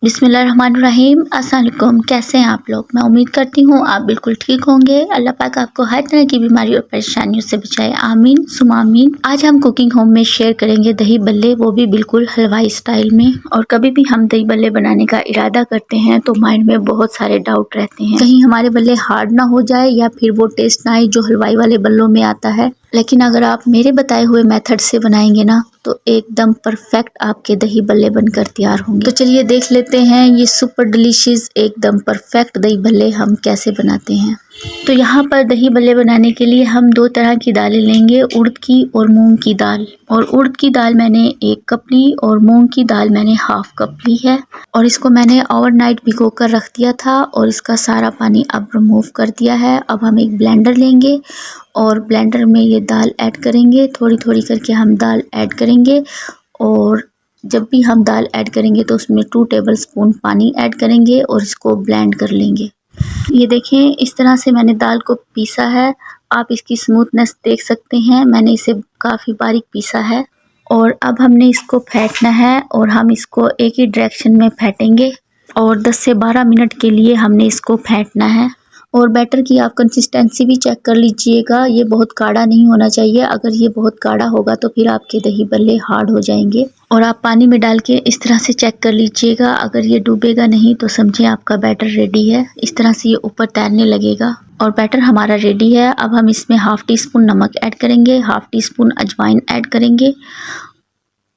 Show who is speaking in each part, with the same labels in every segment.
Speaker 1: बिस्मिल्लाहिर्रहमानिर्रहीम। अस्सलाम वालेकुम। कैसे हैं आप लोग? मैं उम्मीद करती हूँ आप बिल्कुल ठीक होंगे। अल्लाह पाक आपको हर तरह की बीमारी और परेशानियों से बचाए। आमीन सुमा आमीन। आज हम कुकिंग होम में शेयर करेंगे दही बल्ले, वो भी बिल्कुल हलवाई स्टाइल में। और कभी भी हम दही बल्ले बनाने का इरादा करते हैं तो माइंड में बहुत सारे डाउट रहते हैं, कहीं हमारे बल्ले हार्ड ना हो जाए या फिर वो टेस्ट ना आए जो हलवाई वाले बल्लों में आता है। लेकिन अगर आप मेरे बताए हुए मेथड से बनाएंगे ना तो एकदम परफेक्ट आपके दही बल्ले बनकर तैयार होंगे। तो चलिए देख लेते हैं ये सुपर डिलीशियस एकदम परफेक्ट दही बल्ले हम कैसे बनाते हैं। तो यहाँ पर दही बल्ले बनाने के लिए हम दो तरह की दालें लेंगे, उड़द की और मूंग की दाल। और उड़द की दाल मैंने 1 कप ली और मूंग की दाल मैंने हाफ कप ली है। और इसको मैंने ओवरनाइट भिगो कर रख दिया था और इसका सारा पानी अब रिमूव कर दिया है। अब हम एक ब्लेंडर लेंगे और ब्लेंडर में ये दाल ऐड करेंगे, थोड़ी थोड़ी करके हम दाल ऐड करेंगे। और जब भी हम दाल ऐड करेंगे तो उसमें 2 टेबलस्पून पानी ऐड करेंगे और इसको ब्लेंड कर लेंगे। ये देखें, इस तरह से मैंने दाल को पीसा है। आप इसकी स्मूथनेस देख सकते हैं, मैंने इसे काफ़ी बारीक पीसा है। और अब हमने इसको फेंटना है और हम इसको एक ही डायरेक्शन में फेंटेंगे और 10 से 12 मिनट के लिए हमने इसको फेंटना है। और बैटर की आप कंसिस्टेंसी भी चेक कर लीजिएगा, ये बहुत गाढ़ा नहीं होना चाहिए। अगर ये बहुत गाढ़ा होगा तो फिर आपके दही बल्ले हार्ड हो जाएंगे। और आप पानी में डाल के इस तरह से चेक कर लीजिएगा, अगर ये डूबेगा नहीं तो समझे आपका बैटर रेडी है। इस तरह से ये ऊपर तैरने लगेगा और बैटर हमारा रेडी है। अब हम इसमें हाफ़ टी स्पून नमक ऐड करेंगे, हाफ़ टी स्पून अजवाइन ऐड करेंगे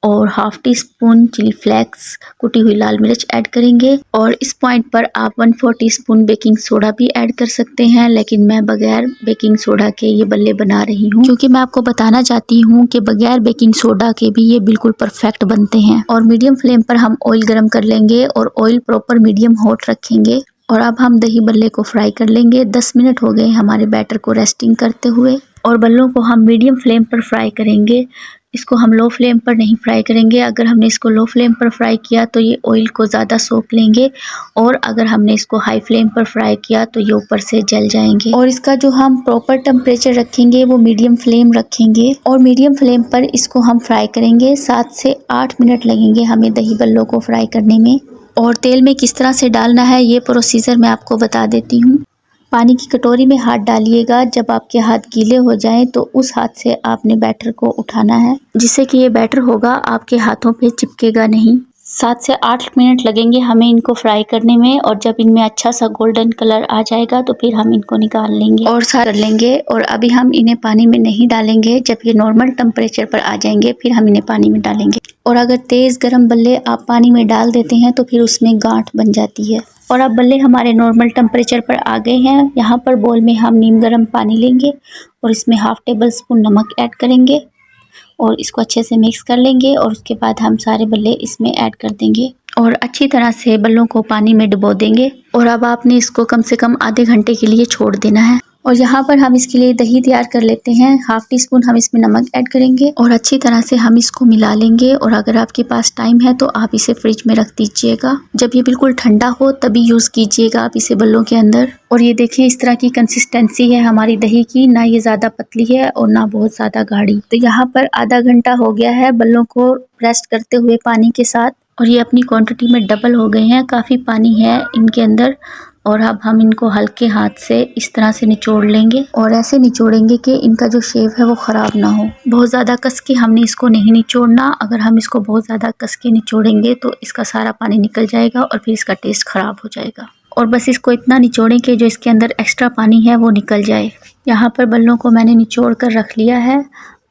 Speaker 1: और half teaspoon chilli flakes कुटी हुई लाल मिर्च ऐड करेंगे। और इस पॉइंट पर आप 1/4 टीस्पून बेकिंग सोडा भी ऐड कर सकते हैं, लेकिन मैं बगैर बेकिंग सोडा के ये बल्ले बना रही हूँ क्योंकि मैं आपको बताना चाहती हूँ कि बगैर बेकिंग सोडा के भी ये बिल्कुल परफेक्ट बनते हैं। और मीडियम फ्लेम पर हम ऑयल गर्म कर लेंगे और ऑयल प्रॉपर मीडियम हॉट रखेंगे। और अब हम दही बल्ले को फ्राई कर लेंगे। 10 मिनट हो गए हमारे बैटर को रेस्टिंग करते हुए और बल्लों को हम मीडियम फ्लेम पर फ्राई करेंगे। इसको हम लो फ्लेम पर नहीं फ्राई करेंगे। अगर हमने इसको लो फ्लेम पर फ्राई किया तो ये ऑयल को ज़्यादा सोख लेंगे और अगर हमने इसको हाई फ्लेम पर फ्राई किया तो ये ऊपर से जल जाएंगे। और इसका जो हम प्रॉपर टेम्परेचर रखेंगे वो मीडियम फ्लेम रखेंगे और मीडियम फ्लेम पर इसको हम फ्राई करेंगे। 7 से 8 मिनट लगेंगे हमें दही बल्लों को फ्राई करने में। और तेल में किस तरह से डालना है ये प्रोसीजर मैं आपको बता देती हूँ। पानी की कटोरी में हाथ डालिएगा, जब आपके हाथ गीले हो जाएं तो उस हाथ से आपने बैटर को उठाना है, जिससे कि ये बैटर होगा आपके हाथों पे चिपकेगा नहीं। 7 से 8 मिनट लगेंगे हमें इनको फ्राई करने में और जब इनमें अच्छा सा गोल्डन कलर आ जाएगा तो फिर हम इनको निकाल लेंगे और सार लेंगे। और अभी हम इन्हें पानी में नहीं डालेंगे, जब ये नॉर्मल टेम्परेचर पर आ जाएंगे फिर हम इन्हें पानी में डालेंगे। और अगर तेज़ गर्म बल्ले आप पानी में डाल देते हैं तो फिर उसमें गांठ बन जाती है। और अब बल्ले हमारे नॉर्मल टेम्परेचर पर आ गए हैं। यहाँ पर बोल में हम नीम गर्म पानी लेंगे और इसमें हाफ़ टेबल स्पून नमक ऐड करेंगे और इसको अच्छे से मिक्स कर लेंगे। और उसके बाद हम सारे बल्ले इसमें ऐड कर देंगे और अच्छी तरह से बल्लों को पानी में डुबो देंगे। और अब आपने इसको कम से कम आधे घंटे के लिए छोड़ देना है। और यहाँ पर हम इसके लिए दही तैयार कर लेते हैं। हाफ़ टी स्पून हम इसमें नमक ऐड करेंगे और अच्छी तरह से हम इसको मिला लेंगे। और अगर आपके पास टाइम है तो आप इसे फ्रिज में रख दीजिएगा, जब ये बिल्कुल ठंडा हो तभी यूज़ कीजिएगा आप इसे बल्लों के अंदर। और ये देखिए इस तरह की कंसिस्टेंसी है हमारी दही की, ना ये ज़्यादा पतली है और ना बहुत ज़्यादा गाढ़ी। तो यहाँ पर आधा घंटा हो गया है बल्लों को रेस्ट करते हुए पानी के साथ और ये अपनी क्वांटिटी में डबल हो गए हैं, काफ़ी पानी है इनके अंदर। और अब हम इनको हल्के हाथ से इस तरह से निचोड़ लेंगे और ऐसे निचोड़ेंगे कि इनका जो शेप है वो ख़राब ना हो। बहुत ज़्यादा कस के हमने इसको नहीं निचोड़ना, अगर हम इसको बहुत ज़्यादा कस के निचोड़ेंगे तो इसका सारा पानी निकल जाएगा और फिर इसका टेस्ट ख़राब हो जाएगा। और बस इसको इतना निचोड़ें कि जो इसके अंदर एक्स्ट्रा पानी है वो निकल जाए। यहाँ पर बल्लों को मैंने निचोड़ कर रख लिया है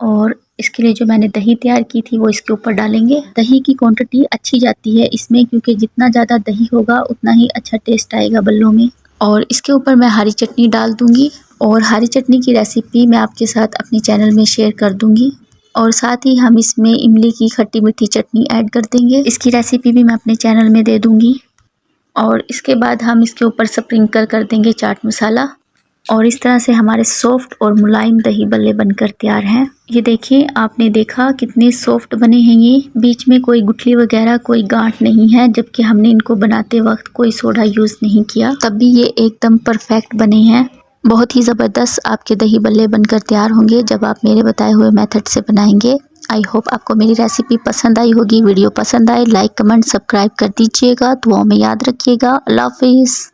Speaker 1: और इसके लिए जो मैंने दही तैयार की थी वो इसके ऊपर डालेंगे। दही की क्वांटिटी अच्छी जाती है इसमें, क्योंकि जितना ज़्यादा दही होगा उतना ही अच्छा टेस्ट आएगा बल्लों में। और इसके ऊपर मैं हरी चटनी डाल दूंगी और हरी चटनी की रेसिपी मैं आपके साथ अपने चैनल में शेयर कर दूंगी। और साथ ही हम इसमें इमली की खट्टी मीठी चटनी ऐड कर देंगे, इसकी रेसिपी भी मैं अपने चैनल में दे दूँगी। और इसके बाद हम इसके ऊपर स्प्रिंकल कर देंगे चाट मसाला। और इस तरह से हमारे सॉफ्ट और मुलायम दही बल्ले बनकर तैयार हैं। ये देखिए, आपने देखा कितने सॉफ्ट बने हैं ये, बीच में कोई गुठली वगैरह कोई गांठ नहीं है, जबकि हमने इनको बनाते वक्त कोई सोडा यूज़ नहीं किया, तब भी ये एकदम परफेक्ट बने हैं। बहुत ही ज़बरदस्त आपके दही बल्ले बनकर तैयार होंगे जब आप मेरे बताए हुए मेथड से बनाएंगे। आई होप आपको मेरी रेसिपी पसंद आई होगी। वीडियो पसंद आए लाइक कमेंट सब्सक्राइब कर दीजिएगा। दुआओं में याद रखिएगा। अल्लाह हाफिज़।